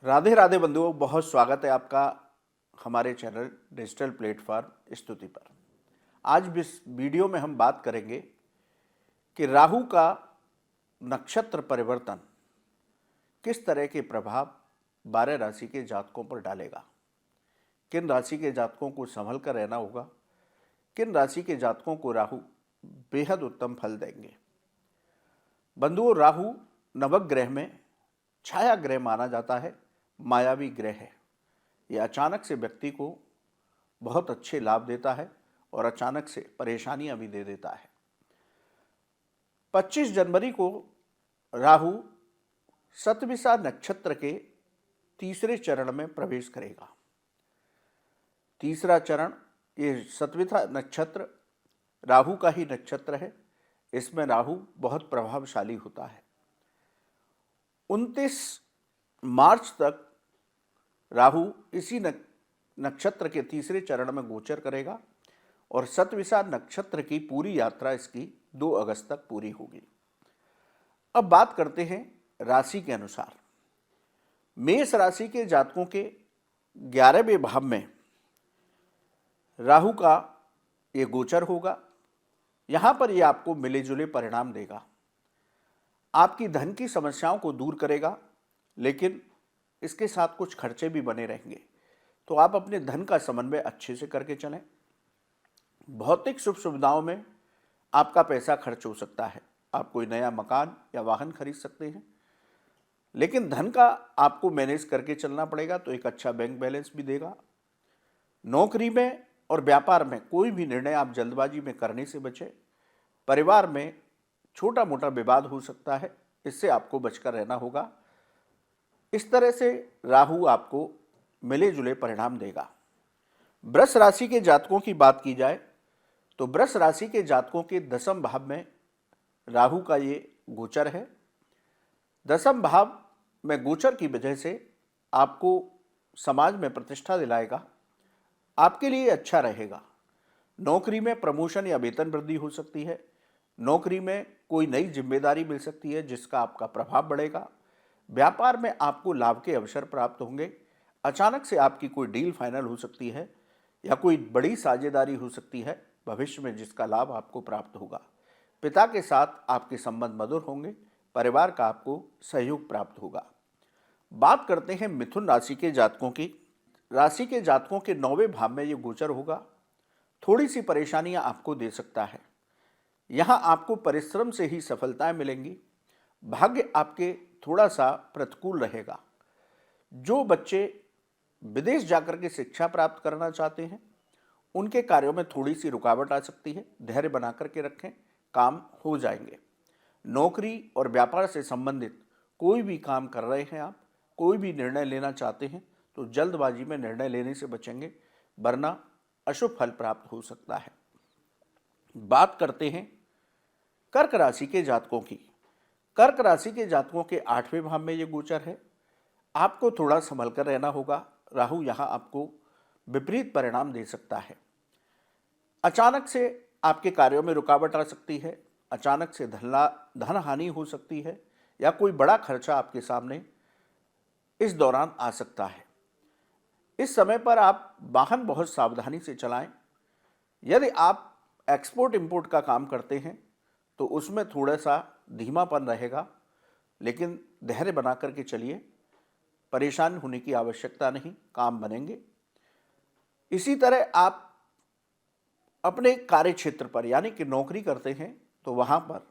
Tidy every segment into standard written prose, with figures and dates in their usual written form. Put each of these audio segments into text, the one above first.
राधे राधे बंधुओं, बहुत स्वागत है आपका हमारे चैनल डिजिटल प्लेटफॉर्म स्तुति पर। आज इस वीडियो में हम बात करेंगे कि राहु का नक्षत्र परिवर्तन किस तरह के प्रभाव 12 राशि के जातकों पर डालेगा, किन राशि के जातकों को संभल कर रहना होगा, किन राशि के जातकों को राहु बेहद उत्तम फल देंगे। बंधुओं, राहु नवग्रह में छाया ग्रह माना जाता है, मायावी ग्रह है। यह अचानक से व्यक्ति को बहुत अच्छे लाभ देता है और अचानक से परेशानियां भी दे देता है। 25 जनवरी को राहु सतविसा नक्षत्र के तीसरे चरण में प्रवेश करेगा। तीसरा चरण, ये सतविसा नक्षत्र राहु का ही नक्षत्र है। इसमें राहु बहुत प्रभावशाली होता है। 29 मार्च तक राहु इसी नक्षत्र के तीसरे चरण में गोचर करेगा और सतविसा नक्षत्र की पूरी यात्रा इसकी 2 अगस्त तक पूरी होगी। अब बात करते हैं राशि के अनुसार। मेष राशि के जातकों के 11वें भाव में राहु का ये गोचर होगा। यहां पर ये आपको मिले जुले परिणाम देगा। आपकी धन की समस्याओं को दूर करेगा, लेकिन इसके साथ कुछ खर्चे भी बने रहेंगे, तो आप अपने धन का समन्वय अच्छे से करके चलें। भौतिक सुख सुविधाओं में आपका पैसा खर्च हो सकता है। आप कोई नया मकान या वाहन खरीद सकते हैं, लेकिन धन का आपको मैनेज करके चलना पड़ेगा, तो एक अच्छा बैंक बैलेंस भी देगा। नौकरी में और व्यापार में कोई भी निर्णय आप जल्दबाजी में करने से बचें। परिवार में छोटा मोटा विवाद हो सकता है, इससे आपको बचकर रहना होगा। इस तरह से राहु आपको मिले जुले परिणाम देगा। वृष राशि के जातकों की बात की जाए तो वृष राशि के जातकों के 10वें भाव में राहु का ये गोचर है। 10वें भाव में गोचर की वजह से आपको समाज में प्रतिष्ठा दिलाएगा। आपके लिए अच्छा रहेगा। नौकरी में प्रमोशन या वेतन वृद्धि हो सकती है। नौकरी में कोई नई जिम्मेदारी मिल सकती है जिसका आपका प्रभाव बढ़ेगा। व्यापार में आपको लाभ के अवसर प्राप्त होंगे। अचानक से आपकी कोई डील फाइनल हो सकती है या कोई बड़ी साझेदारी हो सकती है भविष्य में, जिसका लाभ आपको प्राप्त होगा। पिता के साथ आपके संबंध मधुर होंगे। परिवार का आपको सहयोग प्राप्त होगा। बात करते हैं मिथुन राशि के जातकों की। राशि के जातकों के 9वें भाव में ये गोचर होगा। थोड़ी सी परेशानियां आपको दे सकता है। यहां आपको परिश्रम से ही सफलताएं मिलेंगी। भाग्य आपके थोड़ा सा प्रतिकूल रहेगा। जो बच्चे विदेश जाकर के शिक्षा प्राप्त करना चाहते हैं, उनके कार्यों में थोड़ी सी रुकावट आ सकती है। धैर्य बना करके रखें, काम हो जाएंगे। नौकरी और व्यापार से संबंधित कोई भी काम कर रहे हैं आप, कोई भी निर्णय लेना चाहते हैं, तो जल्दबाजी में निर्णय लेने से बचेंगे, वरना अशुभ फल प्राप्त हो सकता है। बात करते हैं कर्क राशि के जातकों की। कर्क राशि के जातकों के 8वें भाव में ये गोचर है। आपको थोड़ा संभल कर रहना होगा। राहु यहां आपको विपरीत परिणाम दे सकता है। अचानक से आपके कार्यों में रुकावट आ सकती है। अचानक से धन हानि हो सकती है या कोई बड़ा खर्चा आपके सामने इस दौरान आ सकता है। इस समय पर आप वाहन बहुत सावधानी से चलाएं। यदि आप एक्सपोर्ट इंपोर्ट का काम करते हैं तो उसमें थोड़ा सा धीमापन रहेगा, लेकिन धैर्य बना करके चलिए। परेशान होने की आवश्यकता नहीं, काम बनेंगे। इसी तरह आप अपने कार्य क्षेत्र पर, यानी कि नौकरी करते हैं, तो वहां पर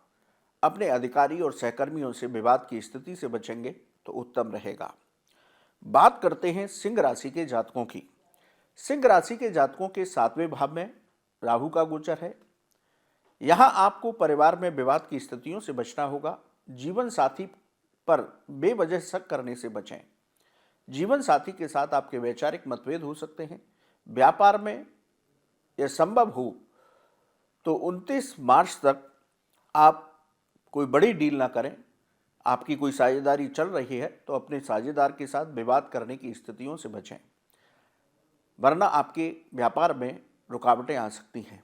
अपने अधिकारी और सहकर्मियों से विवाद की स्थिति से बचेंगे तो उत्तम रहेगा। बात करते हैं सिंह राशि के जातकों की। सिंह राशि के जातकों के 7वें भाव में राहु का गोचर है। यहां आपको परिवार में विवाद की स्थितियों से बचना होगा। जीवन साथी पर बेवजह शक करने से बचें। जीवन साथी के साथ आपके वैचारिक मतभेद हो सकते हैं। व्यापार में यह संभव हो तो 29 मार्च तक आप कोई बड़ी डील ना करें। आपकी कोई साझेदारी चल रही है तो अपने साझेदार के साथ विवाद करने की स्थितियों से बचें, वरना आपके व्यापार में रुकावटें आ सकती हैं।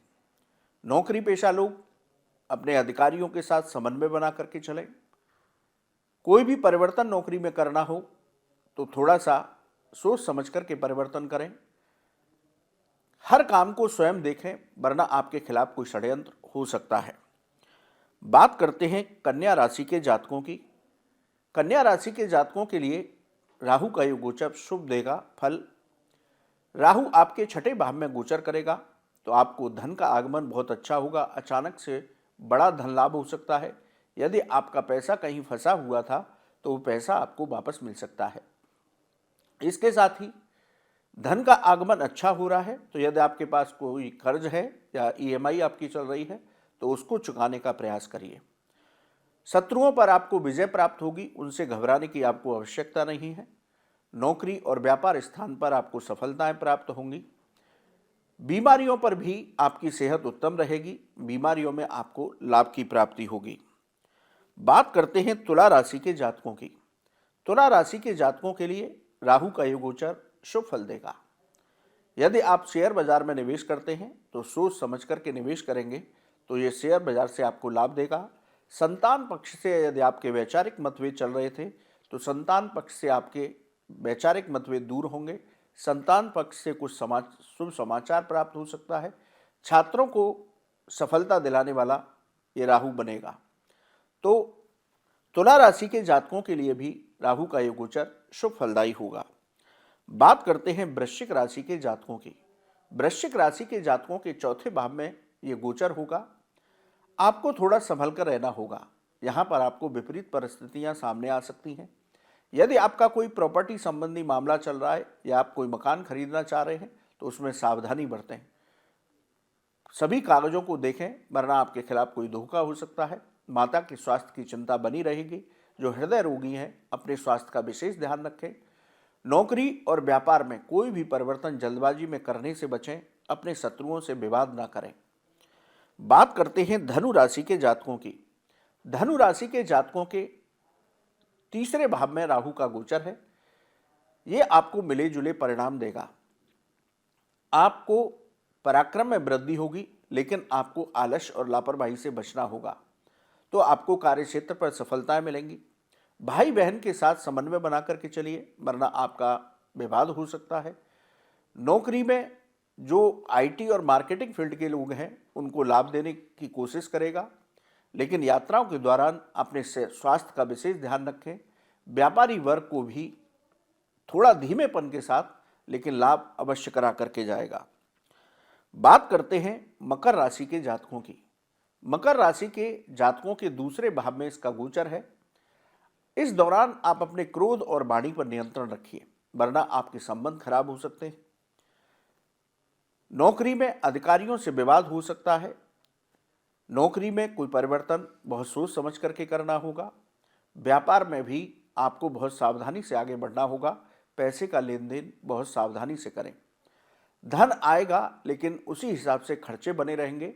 नौकरी पेशा लोग अपने अधिकारियों के साथ समन्वय बना करके चलें। कोई भी परिवर्तन नौकरी में करना हो तो थोड़ा सा सोच समझ कर के परिवर्तन करें। हर काम को स्वयं देखें, वरना आपके खिलाफ कोई षड्यंत्र हो सकता है। बात करते हैं कन्या राशि के जातकों की। कन्या राशि के जातकों के लिए राहु का ये गोचर शुभ देगा फल। राहु आपके छठे भाव में गोचर करेगा तो आपको धन का आगमन बहुत अच्छा होगा। अचानक से बड़ा धन लाभ हो सकता है। यदि आपका पैसा कहीं फंसा हुआ था तो वो पैसा आपको वापस मिल सकता है। इसके साथ ही धन का आगमन अच्छा हो रहा है, तो यदि आपके पास कोई कर्ज है या ईएमआई आपकी चल रही है तो उसको चुकाने का प्रयास करिए। शत्रुओं पर आपको विजय प्राप्त होगी, उनसे घबराने की आपको आवश्यकता नहीं है। नौकरी और व्यापार स्थान पर आपको सफलताएं प्राप्त होंगी। बीमारियों पर भी आपकी सेहत उत्तम रहेगी, बीमारियों में आपको लाभ की प्राप्ति होगी। बात करते हैं तुला राशि के जातकों की। तुला राशि के जातकों के लिए राहु का ये गोचर शुभ फल देगा। यदि आप शेयर बाजार में निवेश करते हैं तो सोच समझ करके निवेश करेंगे तो ये शेयर बाजार से आपको लाभ देगा। संतान पक्ष से यदि आपके वैचारिक मतभेद चल रहे थे तो संतान पक्ष से आपके वैचारिक मतभेद दूर होंगे। संतान पक्ष से कुछ शुभ समाचार प्राप्त हो सकता है। छात्रों को सफलता दिलाने वाला ये राहु बनेगा। तो तुला राशि के जातकों के लिए भी राहु का ये गोचर शुभ फलदायी होगा। बात करते हैं वृश्चिक राशि के जातकों की। वृश्चिक राशि के जातकों के चौथे भाव में ये गोचर होगा। आपको थोड़ा संभल कर रहना होगा। यहाँ पर आपको विपरीत परिस्थितियाँ सामने आ सकती हैं। यदि आपका कोई प्रॉपर्टी संबंधी मामला चल रहा है या आप कोई मकान खरीदना चाह रहे हैं तो उसमें सावधानी बरतें। सभी कागजों को देखें, वरना आपके खिलाफ कोई धोखा हो सकता है। माता के स्वास्थ्य की चिंता बनी रहेगी। जो हृदय रोगी हैं अपने स्वास्थ्य का विशेष ध्यान रखें। नौकरी और व्यापार में कोई भी परिवर्तन जल्दबाजी में करने से बचें। अपने शत्रुओं से विवाद ना करें। बात करते हैं धनु राशि के जातकों की। धनु राशि के जातकों के तीसरे भाव में राहु का गोचर है। ये आपको मिले जुले परिणाम देगा। आपको पराक्रम में वृद्धि होगी, लेकिन आपको आलस्य और लापरवाही से बचना होगा। तो आपको कार्यक्षेत्र पर सफलताएं मिलेंगी। भाई बहन के साथ समन्वय बना करके चलिए, वरना आपका विवाद हो सकता है। नौकरी में जो आईटी और मार्केटिंग फील्ड के लोग हैं उनको लाभ देने की कोशिश करेगा, लेकिन यात्राओं के दौरान अपने स्वास्थ्य का विशेष ध्यान रखें। व्यापारी वर्ग को भी थोड़ा धीमेपन के साथ लेकिन लाभ अवश्य करा करके जाएगा। बात करते हैं मकर राशि के जातकों की। मकर राशि के जातकों के दूसरे भाव में इसका गोचर है। इस दौरान आप अपने क्रोध और वाणी पर नियंत्रण रखिए, वरना आपके संबंध खराब हो सकते हैं। नौकरी में अधिकारियों से विवाद हो सकता है। नौकरी में कोई परिवर्तन बहुत सोच समझ करके करना होगा। व्यापार में भी आपको बहुत सावधानी से आगे बढ़ना होगा। पैसे का लेन देन बहुत सावधानी से करें। धन आएगा, लेकिन उसी हिसाब से खर्चे बने रहेंगे,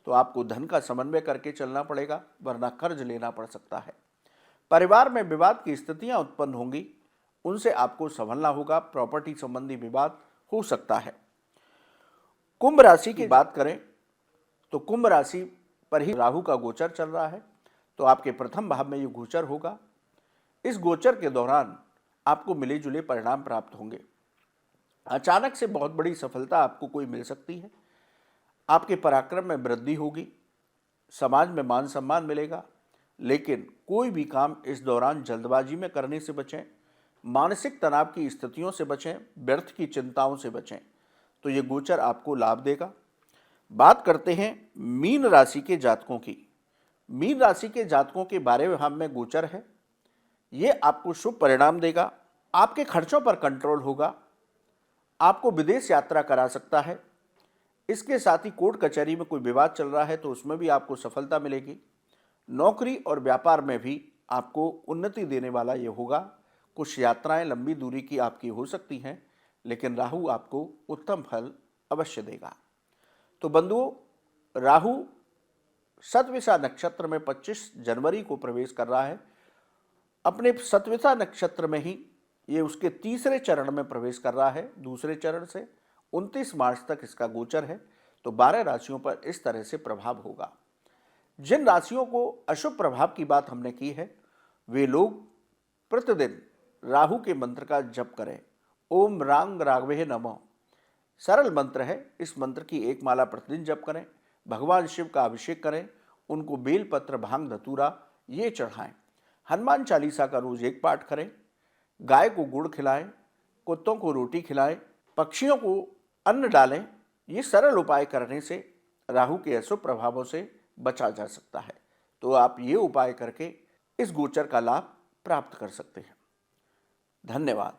तो आपको धन का समन्वय करके चलना पड़ेगा, वरना कर्ज लेना पड़ सकता है। परिवार में विवाद की स्थितियां उत्पन्न होंगी, उनसे आपको संभलना होगा। प्रॉपर्टी संबंधी विवाद हो सकता है। कुंभ राशि की बात करें तो कुंभ राशि पर ही राहु का गोचर चल रहा है, तो आपके प्रथम भाव में ये गोचर होगा। इस गोचर के दौरान आपको मिले जुले परिणाम प्राप्त होंगे। अचानक से बहुत बड़ी सफलता आपको कोई मिल सकती है। आपके पराक्रम में वृद्धि होगी। समाज में मान सम्मान मिलेगा, लेकिन कोई भी काम इस दौरान जल्दबाजी में करने से बचें। मानसिक तनाव की स्थितियों से बचें, व्यर्थ की चिंताओं से बचें, तो ये गोचर आपको लाभ देगा। बात करते हैं मीन राशि के जातकों की। मीन राशि के जातकों के 12वें भाव में गोचर है। ये आपको शुभ परिणाम देगा। आपके खर्चों पर कंट्रोल होगा। आपको विदेश यात्रा करा सकता है। इसके साथ ही कोर्ट कचहरी में कोई विवाद चल रहा है तो उसमें भी आपको सफलता मिलेगी। नौकरी और व्यापार में भी आपको उन्नति देने वाला ये होगा। कुछ यात्राएं लंबी दूरी की आपकी हो सकती हैं, लेकिन राहु आपको उत्तम फल अवश्य देगा। तो बंधुओं, राहु शतविषा नक्षत्र में 25 जनवरी को प्रवेश कर रहा है। अपने शतविषा नक्षत्र में ही ये उसके तीसरे चरण में प्रवेश कर रहा है। दूसरे चरण से 29 मार्च तक इसका गोचर है। तो 12 राशियों पर इस तरह से प्रभाव होगा। जिन राशियों को अशुभ प्रभाव की बात हमने की है, वे लोग प्रतिदिन राहु के मंत्र का जप करें। ओम रांग राघवे नमः सरल मंत्र है। इस मंत्र की एक माला प्रतिदिन जप करें। भगवान शिव का अभिषेक करें, उनको बेलपत्र, भांग, धतूरा ये चढ़ाएं। हनुमान चालीसा का रोज एक पाठ करें। गाय को गुड़ खिलाएं, कुत्तों को रोटी खिलाएं, पक्षियों को अन्न डालें। ये सरल उपाय करने से राहु के अशुभ प्रभावों से बचा जा सकता है। तो आप ये उपाय करके इस गोचर का लाभ प्राप्त कर सकते हैं। धन्यवाद।